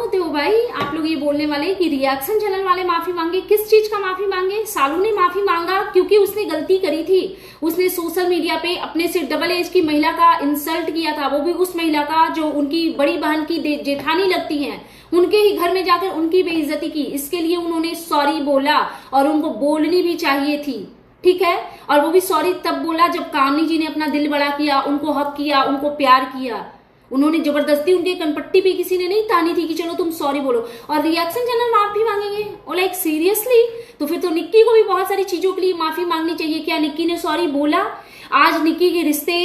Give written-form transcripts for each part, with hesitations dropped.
होते हो भाई आप लोग ये बोलने वाले कि रिएक्शन चैनल वाले माफी मांगे? किस चीज का माफी मांगे? सालू ने माफी मांगा क्योंकि उसने गलती करी थी। उसने सोशल मीडिया पे अपने से डबल एज की महिला का इंसल्ट किया था, वो भी उस महिला का जो उनकी बड़ी बहन की जेठानी लगती है, उनके ही घर में जाकर उनकी बेइज्जती की। इसके लिए उन्होंने सॉरी बोला और उनको बोलनी भी चाहिए थी, ठीक है। और वो भी सॉरी तब बोला जब कामनी जी ने अपना दिल बड़ा किया, उनको हक किया, उनको प्यार किया। उन्होंने जबरदस्ती उनके कनपट्टी पे किसी ने नहीं तानी थी कि चलो तुम सॉरी बोलो। और रिएक्शन चैनल माफी मांगेंगे? और लाइक सीरियसली? तो फिर तो निक्की को भी बहुत सारी चीजों के लिए माफी मांगनी चाहिए। क्या निक्की ने सॉरी बोला? आज निक्की के रिश्ते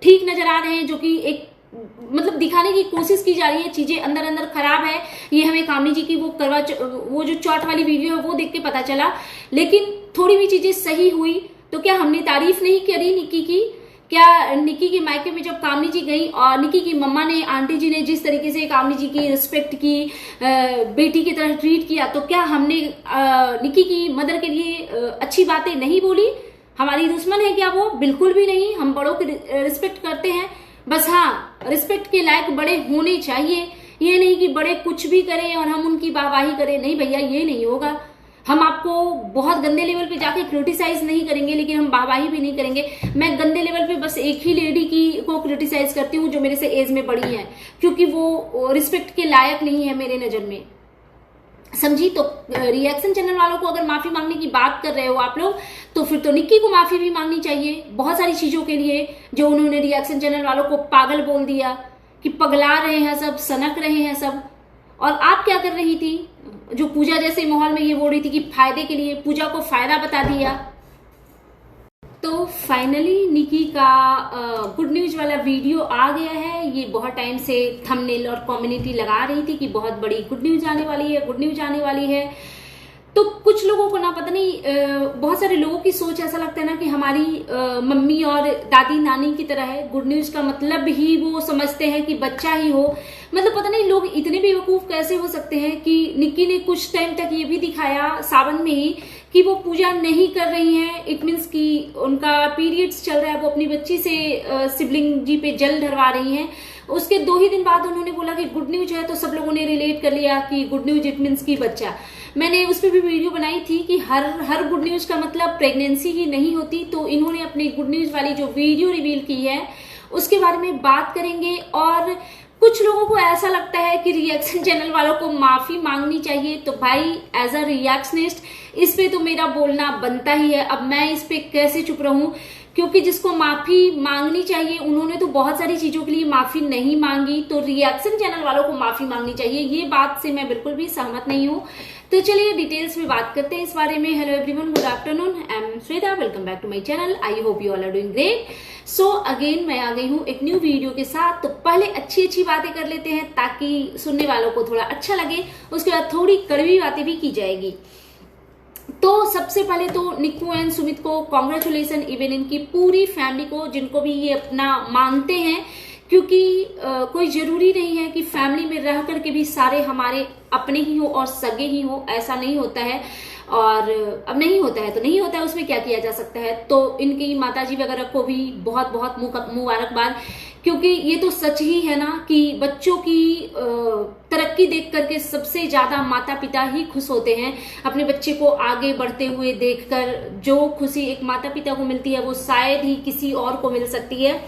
ठीक नजर आ रहे हैं, जो कि एक मतलब दिखाने की कोशिश की जा रही है चीजें अंदर अंदर खराब है। ये हमें कामनी जी की वो जो चौट वाली वीडियो है वो देख के पता चला। लेकिन थोड़ी भी चीजें सही हुई तो क्या हमने तारीफ नहीं करी निक्की की? क्या निक्की के मायके में जब कामनी जी गई और निक्की की मम्मा ने, आंटी जी ने जिस तरीके से कामनी जी की रिस्पेक्ट की, बेटी की तरह ट्रीट किया, तो क्या हमने निक्की की मदर के लिए अच्छी बातें नहीं बोली? हमारी दुश्मन है क्या वो? बिल्कुल भी नहीं। हम बड़ों की रिस्पेक्ट करते हैं, बस हाँ रिस्पेक्ट के लायक बड़े होने चाहिए। ये नहीं कि बड़े कुछ भी करें और हम उनकी वाहवाही करें। नहीं भैया, ये नहीं होगा। हम आपको बहुत गंदे लेवल पे जाके क्रिटिसाइज नहीं करेंगे, लेकिन हम वाहवाही भी नहीं करेंगे। मैं गंदे लेवल पे बस एक ही लेडी को क्रिटिसाइज करती हूँ जो मेरे से एज में बड़ी है, क्योंकि वो रिस्पेक्ट के लायक नहीं है मेरे नजर में, समझी। तो रिएक्शन चैनल वालों को अगर माफी मांगने की बात कर रहे हो आप लोग, तो फिर तो निक्की को माफी भी मांगनी चाहिए बहुत सारी चीजों के लिए जो उन्होंने रिएक्शन चैनल वालों को पागल बोल दिया कि पगला रहे हैं सब, सनक रहे हैं सब। और आप क्या कर रही थी? जो पूजा जैसे माहौल में ये बोल रही थी कि फायदे के लिए, पूजा को फायदा बता दिया। तो फाइनली निक्की का गुड न्यूज वाला वीडियो आ गया है। ये बहुत टाइम से थंबनेल और कम्युनिटी लगा रही थी कि बहुत बड़ी गुड न्यूज आने वाली है, गुड न्यूज आने वाली है। तो कुछ लोगों को ना पता नहीं, बहुत सारे लोगों की सोच ऐसा लगता है ना कि हमारी मम्मी और दादी नानी की तरह है। गुड न्यूज का मतलब ही वो समझते हैं कि बच्चा ही हो। मतलब पता नहीं लोग इतने बेवकूफ कैसे हो सकते हैं कि निक्की ने कुछ टाइम तक ये भी दिखाया सावन में ही कि वो पूजा नहीं कर रही हैं। इट मीन्स कि उनका पीरियड्स चल रहा है, वो अपनी बच्ची से सिबलिंग जी पे जल ढरवा रही हैं। उसके 2 ही दिन बाद उन्होंने बोला कि गुड न्यूज है, तो सब लोगों ने रिलेट कर लिया कि गुड न्यूज इट मीन्स की बच्चा। मैंने उस पर भी वीडियो बनाई थी कि हर गुड न्यूज का मतलब प्रेगनेंसी ही नहीं होती। तो इन्होंने अपनी गुड न्यूज वाली जो वीडियो रिवील की है उसके बारे में बात करेंगे। और कुछ लोगों को ऐसा लगता है कि रिएक्शन चैनल वालों को माफी मांगनी चाहिए। तो भाई एज अ रिएक्शनिस्ट इस पे तो मेरा बोलना बनता ही है। अब मैं इस पे कैसे चुप रहूं, क्योंकि जिसको माफी मांगनी चाहिए उन्होंने तो बहुत सारी चीजों के लिए माफी नहीं मांगी। तो रिएक्शन चैनल वालों को माफी मांगनी चाहिए, ये बात से मैं बिल्कुल भी सहमत नहीं हूं। तो चलिए डिटेल्स में बात करते हैं इस बारे में। Hello everyone, good afternoon, I am Shweta, welcome back to my channel. I hope you all are doing great. So again मैं आ गई हूँ एक न्यू वीडियो के साथ। तो पहले अच्छी अच्छी बातें कर लेते हैं ताकि सुनने वालों को थोड़ा अच्छा लगे, उसके बाद थोड़ी कड़वी बातें भी की जाएगी। तो सबसे पहले तो निक्कू एंड सुमित को कॉन्ग्रेचुलेसन, इवन इनकी पूरी फैमिली को, जिनको भी ये अपना मानते हैं। क्योंकि कोई जरूरी नहीं है कि फैमिली में रह करके भी सारे हमारे अपने ही हो और सगे ही हो, ऐसा नहीं होता है। और अब नहीं होता है तो नहीं होता है, उसमें क्या किया जा सकता है। तो इनकी माताजी वगैरह को भी बहुत बहुत मुबारकबाद, क्योंकि ये तो सच ही है ना कि बच्चों की तरक्की देख करके सबसे ज्यादा माता पिता ही खुश होते हैं। अपने बच्चे को आगे बढ़ते हुए देखकर जो खुशी एक माता पिता को मिलती है वो शायद ही किसी और को मिल सकती है।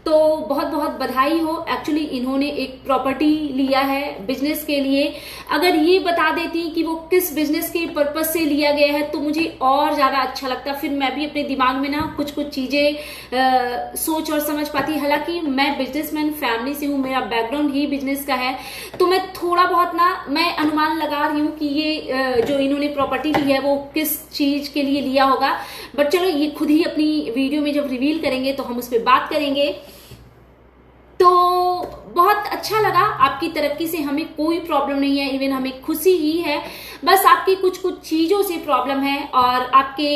तो बहुत बहुत बधाई हो। एक्चुअली इन्होंने एक प्रॉपर्टी लिया है बिजनेस के लिए। अगर ये बता देती कि वो किस बिजनेस के पर्पस से लिया गया है तो मुझे और ज्यादा अच्छा लगता। फिर मैं भी अपने दिमाग में ना कुछ कुछ चीजें सोच और समझ पाती। हालांकि मैं बिजनेसमैन फैमिली से हूँ, मेरा बैकग्राउंड ही बिजनेस का है, तो मैं थोड़ा बहुत ना मैं अनुमान लगा रही हूँ कि ये जो इन्होंने प्रॉपर्टी ली है वो किस चीज के लिए लिया होगा। बट चलो ये खुद ही अपनी वीडियो में जब रिवील करेंगे तो हम उस पर बात करेंगे। तो बहुत अच्छा लगा, आपकी तरक्की से हमें कोई प्रॉब्लम नहीं है, इवन हमें खुशी ही है। बस आपकी कुछ कुछ चीजों से प्रॉब्लम है और आपके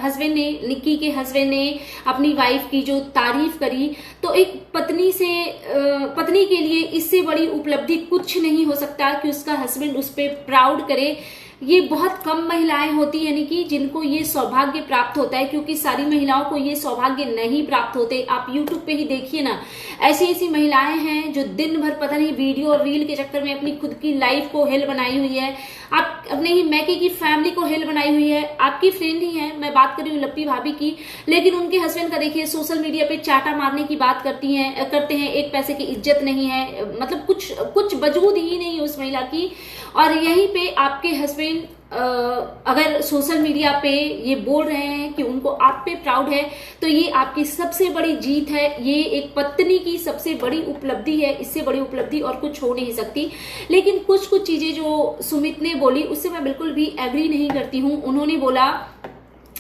हस्बैंड ने, निक्की के हस्बैंड ने अपनी वाइफ की जो तारीफ करी, तो एक पत्नी के लिए इससे बड़ी उपलब्धि कुछ नहीं हो सकता कि उसका हस्बैंड उस पर प्राउड करे। ये बहुत कम महिलाएं होती हैं यानी कि जिनको ये सौभाग्य प्राप्त होता है, क्योंकि सारी महिलाओं को ये सौभाग्य नहीं प्राप्त होते। आप YouTube पे ही देखिए ना, ऐसी ऐसी महिलाएं हैं जो दिन भर पता नहीं वीडियो और रील के चक्कर में अपनी खुद की लाइफ को हेल बनाई हुई है, आप अपने ही मैके की फैमिली को हेल बनाई हुई है। आपकी फ्रेंड ही है, मैं बात कर रही हूँ लप्पी भाभी की, लेकिन उनके हस्बैंड का देखिए सोशल मीडिया पे चाटा मारने की बात करते हैं, एक पैसे की इज्जत नहीं है, मतलब कुछ वजूद ही नहीं है उस महिला की। और यहीं पे आपके हस्बैंड अगर सोशल मीडिया पे ये बोल रहे हैं कि उनको आप पे प्राउड है, तो ये आपकी सबसे बड़ी जीत है, ये एक पत्नी की सबसे बड़ी उपलब्धि है। इससे बड़ी उपलब्धि और कुछ हो नहीं सकती। लेकिन कुछ चीजें जो सुमित ने बोली उससे मैं बिल्कुल भी एग्री नहीं करती हूँ। उन्होंने बोला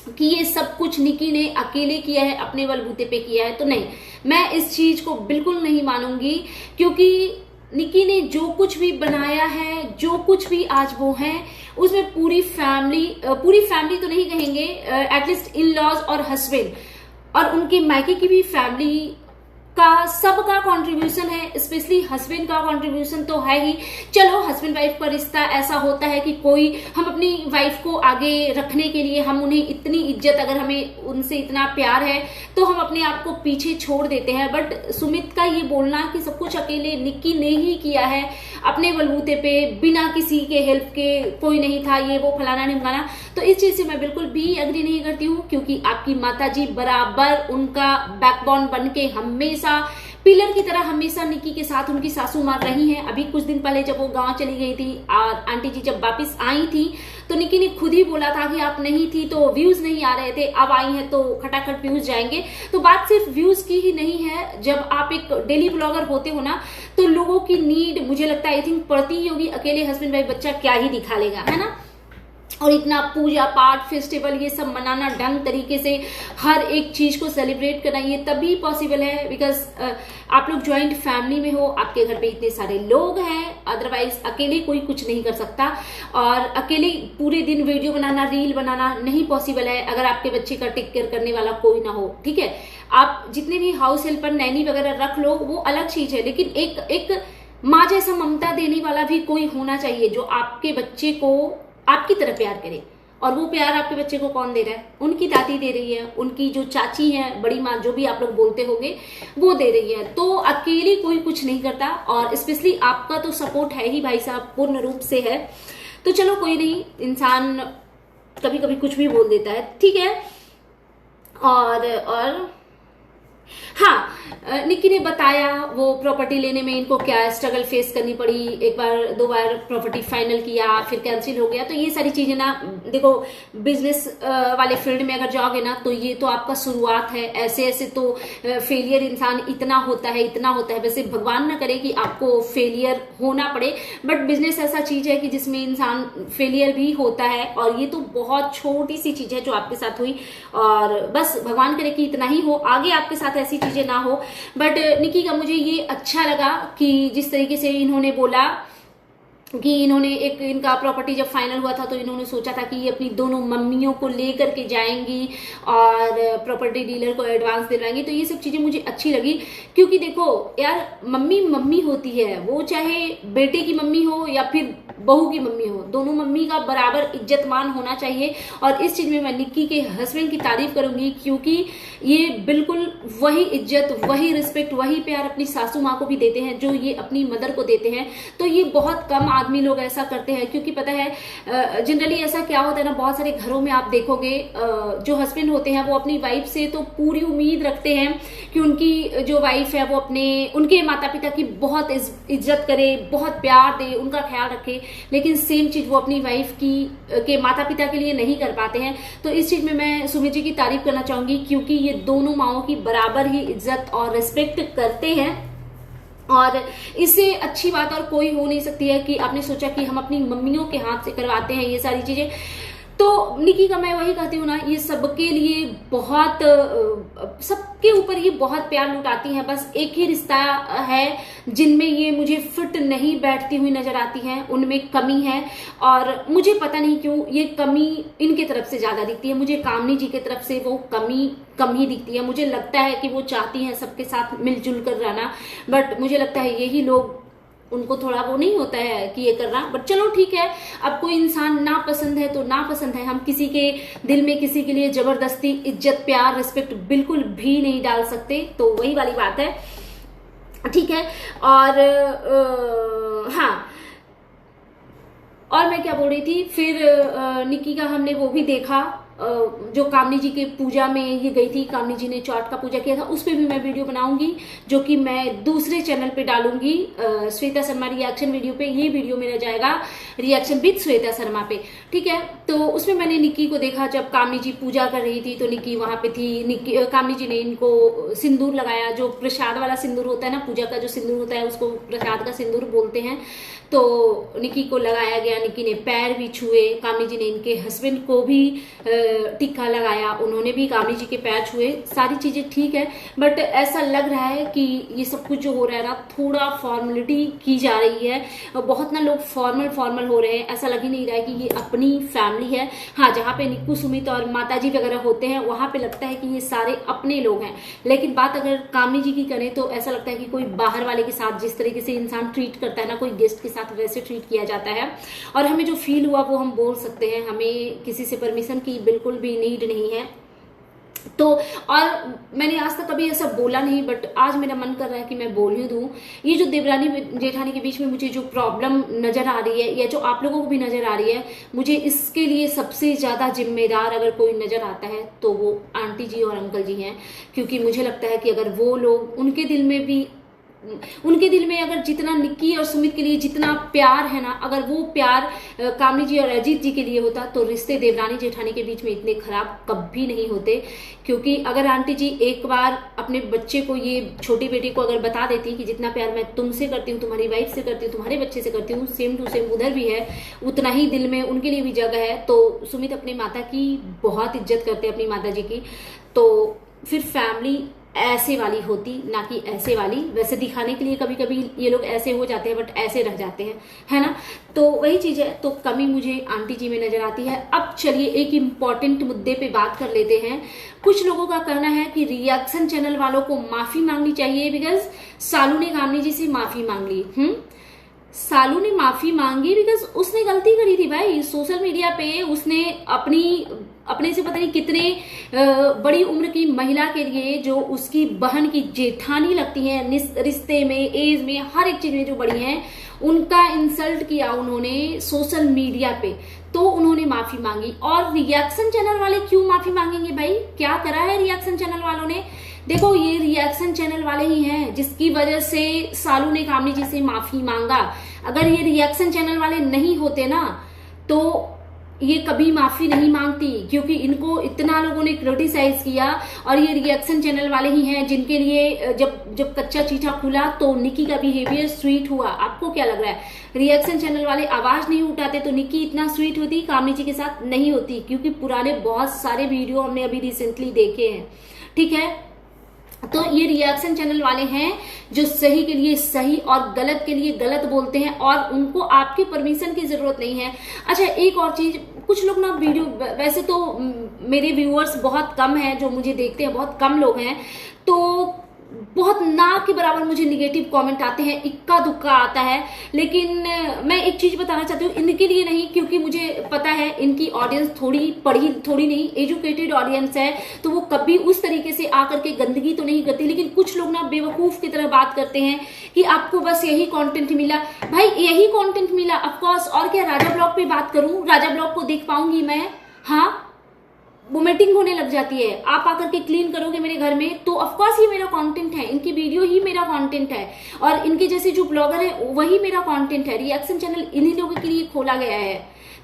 कि ये सब कुछ निक्की ने अकेले किया है, अपने बलबूते पे किया है, तो नहीं, मैं इस चीज को बिल्कुल नहीं मानूंगी, क्योंकि निक्की ने जो कुछ भी बनाया है, जो कुछ भी आज वो है, उसमें पूरी फैमिली तो नहीं कहेंगे, एटलीस्ट इन लॉज और हस्बैंड और उनके मायके की भी फैमिली का सबका कंट्रीब्यूशन है, स्पेशली हस्बैंड का कंट्रीब्यूशन तो है ही। चलो हस्बैंड वाइफ का रिश्ता ऐसा होता है कि कोई हम अपनी वाइफ को आगे रखने के लिए, हम उन्हें इतनी इज्जत, अगर हमें उनसे इतना प्यार है तो हम अपने आप को पीछे छोड़ देते हैं। बट सुमित का ये बोलना कि सब कुछ अकेले निक्की ने ही किया है, अपने बलबूते पे, बिना किसी के हेल्प के, कोई नहीं था, ये वो फलाना ढिमकाना, तो इस चीज से मैं बिल्कुल भी एग्री नहीं करती हूँ। क्योंकि आपकी माताजी बराबर उनका बैकबोन बन के हमेशा पिलर की तरह हमेशा निक्की के साथ उनकी सासू माँ रही हैं। अभी कुछ दिन पहले जब वो गांव चली गई थी और आंटी जी जब वापस आई थी, तो निक्की ने खुद ही बोला था कि आप नहीं थी तो व्यूज नहीं आ रहे थे, अब आई हैं तो खटाखट व्यूज जाएंगे। तो बात सिर्फ व्यूज की ही नहीं है, जब आप एक डेली ब्लॉगर होते हो ना, तो लोगों की नीड मुझे लगता है आई थिंक पड़ती ही होगी। अकेले हस्बैंड वाइफ बच्चा क्या ही दिखा लेगा, है ना। और इतना पूजा पाठ, फेस्टिवल, ये सब मनाना, ढंग तरीके से हर एक चीज को सेलिब्रेट करना, ये तभी पॉसिबल है बिकॉज आप लोग ज्वाइंट फैमिली में हो, आपके घर पे इतने सारे लोग हैं, अदरवाइज अकेले कोई कुछ नहीं कर सकता। और अकेले पूरे दिन वीडियो बनाना, रील बनाना नहीं पॉसिबल है अगर आपके बच्चे का टेक केयर करने वाला कोई ना हो, ठीक है। आप जितने भी हाउस हेल्पर, नैनी वगैरह रख लो, वो अलग चीज है, लेकिन एक माँ जैसा ममता देने वाला भी कोई होना चाहिए जो आपके बच्चे को आपकी तरह प्यार करे। और वो प्यार आपके बच्चे को कौन दे रहा है? उनकी दादी दे रही है, उनकी जो चाची है, बड़ी माँ, जो भी आप लोग बोलते होंगे, वो दे रही है। तो अकेले कोई कुछ नहीं करता, और स्पेशली आपका तो सपोर्ट है ही भाई साहब, पूर्ण रूप से है। तो चलो कोई नहीं, इंसान कभी कभी कुछ भी बोल देता है, ठीक है। और हाँ, निक्की ने बताया वो प्रॉपर्टी लेने में इनको क्या स्ट्रगल फेस करनी पड़ी, एक बार दो बार प्रॉपर्टी फाइनल किया, फिर कैंसिल हो गया। तो ये सारी चीजें ना, देखो बिजनेस वाले फील्ड में अगर जाओगे ना, तो ये तो आपका शुरुआत है। ऐसे ऐसे तो फेलियर इंसान इतना होता है। वैसे भगवान ना करे कि आपको फेलियर होना पड़े, बट बिजनेस ऐसा चीज है कि जिसमें इंसान फेलियर भी होता है। और ये तो बहुत छोटी सी चीज है जो आपके साथ हुई, और बस भगवान करे कि इतना ही हो, आगे आपके साथ ऐसी चीजें ना हो। बट निक्की का मुझे ये अच्छा लगा कि जिस तरीके से इन्होंने बोला कि इन्होंने इनका प्रॉपर्टी जब फाइनल हुआ था, तो इन्होंने सोचा था कि ये अपनी दोनों मम्मियों को लेकर के जाएंगी और प्रॉपर्टी डीलर को एडवांस दिलवाएंगी। तो ये सब चीजें मुझे अच्छी लगी, क्योंकि देखो यार, मम्मी होती है, वो चाहे बेटे की मम्मी हो या फिर बहू की मम्मी हो, दोनों मम्मी का बराबर इज्जतमान होना चाहिए। और इस चीज में मैं निक्की के हस्बैंड की तारीफ करूंगी, क्योंकि ये बिल्कुल वही इज्जत, वही रिस्पेक्ट, वही प्यार अपनी सासू माँ को भी देते हैं जो ये अपनी मदर को देते हैं। तो ये बहुत कम आदमी लोग ऐसा करते हैं, क्योंकि पता है जनरली ऐसा क्या होता है ना, बहुत सारे घरों में आप देखोगे जो हस्बैंड होते हैं वो अपनी वाइफ से तो पूरी उम्मीद रखते हैं कि उनकी जो वाइफ है वो उनके माता पिता की बहुत इज्जत करे, बहुत प्यार दे, उनका ख्याल रखे। लेकिन सेम चीज वो अपनी वाइफ के माता पिता के लिए नहीं कर पाते हैं। तो इस चीज में मैं सुमित जी की तारीफ करना चाहूंगी, क्योंकि ये दोनों माओं की बराबर ही इज्जत और रिस्पेक्ट करते हैं। और इससे अच्छी बात और कोई हो नहीं सकती है कि आपने सोचा कि हम अपनी मम्मियों के हाथ से करवाते हैं ये सारी चीजें। तो निकी का मैं वही कहती हूँ ना, ये सबके लिए बहुत, सबके ऊपर ये बहुत प्यार लुटाती हैं। बस एक ही रिश्ता है जिनमें ये मुझे फिट नहीं बैठती हुई नजर आती हैं, उनमें कमी है। और मुझे पता नहीं क्यों ये कमी इनके तरफ से ज्यादा दिखती है, मुझे कामनी जी की तरफ से वो कमी कम ही दिखती है। मुझे लगता है कि वो चाहती हैं सबके साथ मिलजुल कर रहना, बट मुझे लगता है यही लोग, उनको थोड़ा वो नहीं होता है कि ये करना। बट चलो ठीक है, अब कोई इंसान ना पसंद है तो ना पसंद है, हम किसी के दिल में किसी के लिए जबरदस्ती इज्जत प्यार रिस्पेक्ट बिल्कुल भी नहीं डाल सकते। तो वही वाली बात है, ठीक है। और हाँ, और मैं क्या बोल रही थी, फिर निकी का हमने वो भी देखा, जो कामनी जी के पूजा में ये गई थी, कामनी जी ने चौथ का पूजा किया था, उस पर भी मैं वीडियो बनाऊंगी जो कि मैं दूसरे चैनल पे डालूंगी, श्वेता शर्मा रिएक्शन वीडियो पे। ये वीडियो मेरा जाएगा रिएक्शन विद श्वेता शर्मा पे, ठीक है। तो उसमें मैंने निक्की को देखा जब कामनी जी पूजा कर रही थी, तो निक्की वहां पे थी। कामनी जी ने इनको सिंदूर लगाया, जो प्रसाद वाला सिंदूर होता है ना, पूजा का जो सिंदूर होता है उसको प्रसाद का सिंदूर बोलते हैं। तो निक्की को लगाया गया, निक्की ने पैर भी छुए, कामनी जी ने इनके हस्बैंड को भी टिक्का लगाया, उन्होंने भी कामनी जी के पैर छुए, सारी चीजें ठीक है। बट ऐसा लग रहा है कि ये सब कुछ जो हो रहा है ना, थोड़ा फॉर्मेलिटी की जा रही है, बहुत ना लोग फॉर्मल हो रहे हैं, ऐसा लग ही नहीं रहा है कि ये अपनी फैमिली है। हाँ, जहाँ पे निक्कू सुमित और माताजी वगैरह होते हैं वहां पे लगता है कि ये सारे अपने लोग हैं, लेकिन बात अगर कामनी जी की करें तो ऐसा लगता है कि कोई बाहर वाले के साथ जिस तरीके से इंसान ट्रीट करता है ना, कोई गेस्ट के साथ वैसे ट्रीट किया जाता है। और हमें जो फील हुआ वो हम बोल सकते हैं, हमें किसी से परमिशन की बिल्कुल भी नीड नहीं है। तो और मैंने आज तक कभी ऐसा बोला नहीं, बट आज मेरा मन कर रहा है कि मैं बोल ही दूं। ये जो देवरानी जेठानी के बीच में मुझे जो प्रॉब्लम नजर आ रही है, या जो आप लोगों को भी नजर आ रही है, मुझे इसके लिए सबसे ज्यादा जिम्मेदार अगर कोई नजर आता है तो वो आंटी जी और अंकल जी हैं। क्योंकि मुझे लगता है कि अगर वो लोग, उनके दिल में अगर जितना निक्की और सुमित के लिए जितना प्यार है ना, अगर वो प्यार कामनी जी और अजीत जी के लिए होता तो रिश्ते देवरानी जेठानी के बीच में इतने खराब कभी नहीं होते। क्योंकि अगर आंटी जी एक बार अपने बच्चे को, ये छोटी बेटी को अगर बता देती कि जितना प्यार मैं तुमसे करती हूँ, तुम्हारी वाइफ से करती हूँ, तुम्हारे बच्चे से करती हूँ, सेम टू सेम उधर भी है, उतना ही दिल में उनके लिए भी जगह है। तो सुमित अपनी माता की बहुत इज्जत करते हैं, अपनी माता जी की। तो फिर फैमिली ऐसे वाली होती, ना कि ऐसे वाली। वैसे दिखाने के लिए कभी कभी ये लोग ऐसे हो जाते हैं, बट ऐसे रह जाते हैं, है ना। तो वही चीज है, तो कमी मुझे आंटी जी में नजर आती है। अब चलिए एक इम्पॉर्टेंट मुद्दे पे बात कर लेते हैं। कुछ लोगों का कहना है कि रिएक्शन चैनल वालों को माफी मांगनी चाहिए, बिकॉज सालू ने कामनी जी से माफी मांग ली। सालू ने माफी मांगी बिकॉज उसने गलती करी थी भाई। सोशल मीडिया पे उसने अपने से पता नहीं कितने बड़ी उम्र की महिला के लिए, जो उसकी बहन की जेठानी लगती है, रिश्ते में, एज में, हर एक चीज में जो बड़ी हैं, उनका इंसल्ट किया उन्होंने सोशल मीडिया पे। तो उन्होंने माफी मांगी। और रिएक्शन चैनल वाले क्यों माफी मांगेंगे भाई? क्या करा है रिएक्शन चैनल वालों ने? देखो, ये रिएक्शन चैनल वाले ही हैं जिसकी वजह से सालू ने कामनी जी से माफी मांगा। अगर ये रिएक्शन चैनल वाले नहीं होते ना, तो ये कभी माफी नहीं मांगती, क्योंकि इनको इतना लोगों ने क्रिटिसाइज किया। और ये रिएक्शन चैनल वाले ही हैं जिनके लिए जब कच्चा चीठा खुला तो निक्की का बिहेवियर स्वीट हुआ। आपको क्या लग रहा है, रिएक्शन चैनल वाले आवाज नहीं उठाते तो निक्की इतना स्वीट होती? कामनी जी के साथ नहीं होती, क्योंकि पुराने बहुत सारे वीडियो हमने अभी रिसेंटली देखे हैं, ठीक है। तो ये रिएक्शन चैनल वाले हैं जो सही के लिए सही और गलत के लिए गलत बोलते हैं, और उनको आपकी परमिशन की जरूरत नहीं है। अच्छा, एक और चीज, कुछ लोग ना वीडियो, वैसे तो मेरे व्यूअर्स बहुत कम हैं जो मुझे देखते हैं, बहुत कम लोग हैं, तो बहुत ना के बराबर मुझे निगेटिव कमेंट आते हैं, इक्का दुक्का आता है। लेकिन मैं एक चीज बताना चाहती हूँ, इनके लिए नहीं, क्योंकि मुझे पता है इनकी ऑडियंस थोड़ी नहीं एजुकेटेड ऑडियंस है, तो वो कभी उस तरीके से आकर के गंदगी तो नहीं करती। लेकिन कुछ लोग ना बेवकूफ की तरह बात करते हैं कि आपको बस यही कंटेंट मिला। भाई यही कंटेंट मिला, ऑफकोर्स। और क्या राजा ब्लॉग पे बात करूं? राजा ब्लॉग को देख पाऊंगी मैं? हाँ, वोमिटिंग होने लग जाती है। आप आकर के क्लीन करोगे मेरे घर में तो ऑफकोर्स ये मेरा कंटेंट है, इनकी वीडियो ही मेरा कंटेंट है, और इनके जैसे जो ब्लॉगर है वही मेरा कंटेंट है। रिएक्शन चैनल इन्हीं लोगों के लिए खोला गया है।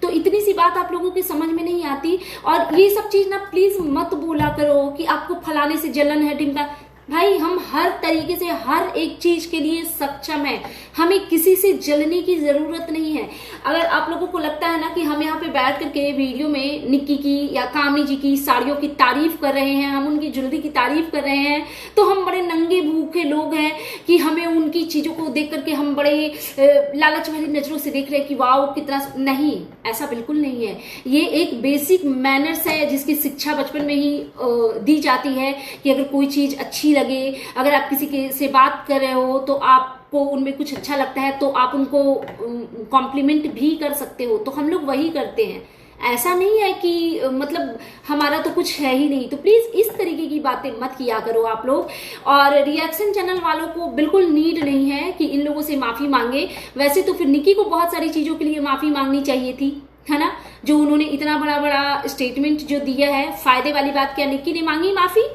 तो इतनी सी बात आप लोगों की समझ में नहीं आती। और ये सब चीज ना प्लीज मत बोला करो कि आपको फलाने से जलन है, ढिमका। भाई हम हर तरीके से हर एक चीज के लिए सक्षम है, हमें किसी से जलने की जरूरत नहीं है। अगर आप लोगों को लगता है ना कि हम यहाँ पे बैठ करके वीडियो में निक्की की या कामनी जी की साड़ियों की तारीफ कर रहे हैं, हम उनकी ज्वेलरी की तारीफ कर रहे हैं, तो हम बड़े नंगे भूखे लोग हैं कि हमें उनकी चीजों को देख करके हम बड़े लालच भरी नजरों से देख रहे हैं कि वाह कितना, नहीं, ऐसा बिल्कुल नहीं है। ये एक बेसिक मैनर्स है जिसकी शिक्षा बचपन में ही दी जाती है कि अगर कोई चीज अच्छी लगे, अगर आप किसी के से बात कर रहे हो तो आपको उनमें कुछ अच्छा लगता है तो आप उनको कॉम्प्लीमेंट भी कर सकते हो, तो हम लोग वही करते हैं। ऐसा नहीं है कि मतलब हमारा तो कुछ है ही नहीं। तो प्लीज इस तरीके की बातें मत किया करो आप लोग। और रिएक्शन चैनल वालों को बिल्कुल नीड नहीं है कि इन लोगों से माफी मांगे। वैसे तो फिर निक्की को बहुत सारी चीजों के लिए माफी मांगनी चाहिए थी, है ना, जो उन्होंने इतना बड़ा बड़ा स्टेटमेंट जो दिया है। फायदे वाली बात क्या निक्की ने मांगी माफी?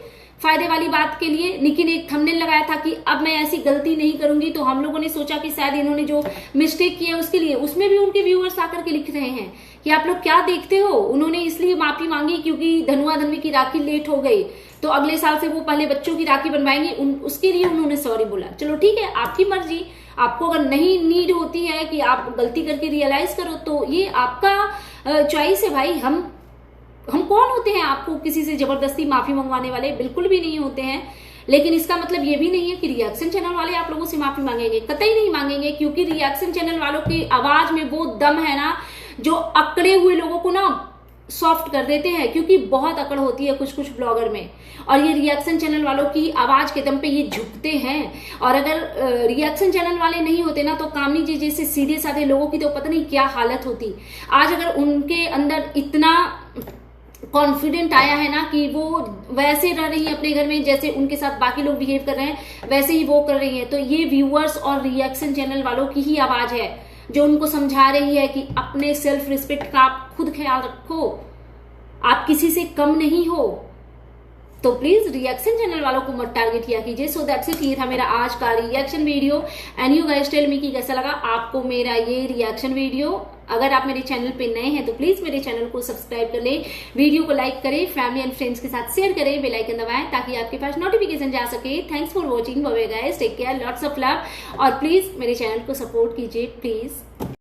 फायदे वाली बात के लिए निक्की ने एक थंबनेल लगाया था कि अब मैं ऐसी गलती नहीं करूंगी, तो हम लोगों ने सोचा कि शायद इन्होंने जो मिस्टेक किया उसके लिए, उसमें भी उनके व्यूअर्स आकर के लिख रहे हैं कि आप लोग क्या देखते हो, उन्होंने इसलिए माफी मांगी क्योंकि धनुआ धनवी की राखी लेट हो गई, तो अगले साल से वो पहले बच्चों की राखी बनवाएंगे, उसके लिए उन्होंने सॉरी बोला। चलो ठीक है, आपकी मर्जी, आपको अगर नहीं नीड होती है कि आप गलती करके रियलाइज करो तो ये आपका चॉइस है भाई। हम कौन होते हैं आपको किसी से जबरदस्ती माफी मंगवाने वाले? बिल्कुल भी नहीं होते हैं। लेकिन इसका मतलब ये भी नहीं है कि रिएक्शन चैनल वाले आप लोगों से माफी मांगेंगे, कतई नहीं मांगेंगे, क्योंकि रिएक्शन चैनल वालों की आवाज में वो दम है ना जो अकड़े हुए लोगों को ना सॉफ्ट कर देते हैं, क्योंकि बहुत अकड़ होती है कुछ कुछ ब्लॉगर में, और ये रिएक्शन चैनल वालों की आवाज के दम पे ये झुकते हैं। और अगर रिएक्शन चैनल वाले नहीं होते ना तो कामनी जी जैसे सीधे साधे लोगों की तो पता नहीं क्या हालत होती। आज अगर उनके अंदर इतना कॉन्फिडेंट आया है ना कि वो वैसे रह रही है अपने घर में जैसे उनके साथ बाकी लोग बिहेव कर रहे हैं, वैसे ही वो कर रही है, तो ये व्यूअर्स और रिएक्शन चैनल वालों की ही आवाज है जो उनको समझा रही है कि अपने सेल्फ रिस्पेक्ट का आप खुद ख्याल रखो, आप किसी से कम नहीं हो। तो प्लीज रिएक्शन चैनल वालों को मत टारगेट किया कीजिए। सो दैट्स इट, ये था मेरा आज का reaction video and you guys tell me कि कैसा लगा आपको मेरा ये रिएक्शन वीडियो। अगर आप मेरे चैनल पे नए हैं तो प्लीज मेरे चैनल को सब्सक्राइब कर लें, वीडियो को लाइक करें, फैमिली एंड फ्रेंड्स के साथ शेयर करें, बेल आइकन दबाएं ताकि आपके पास नोटिफिकेशन जा सके। Thanks for watching, bye bye guys, take care, lots of love, और प्लीज मेरे चैनल को सपोर्ट कीजिए प्लीज।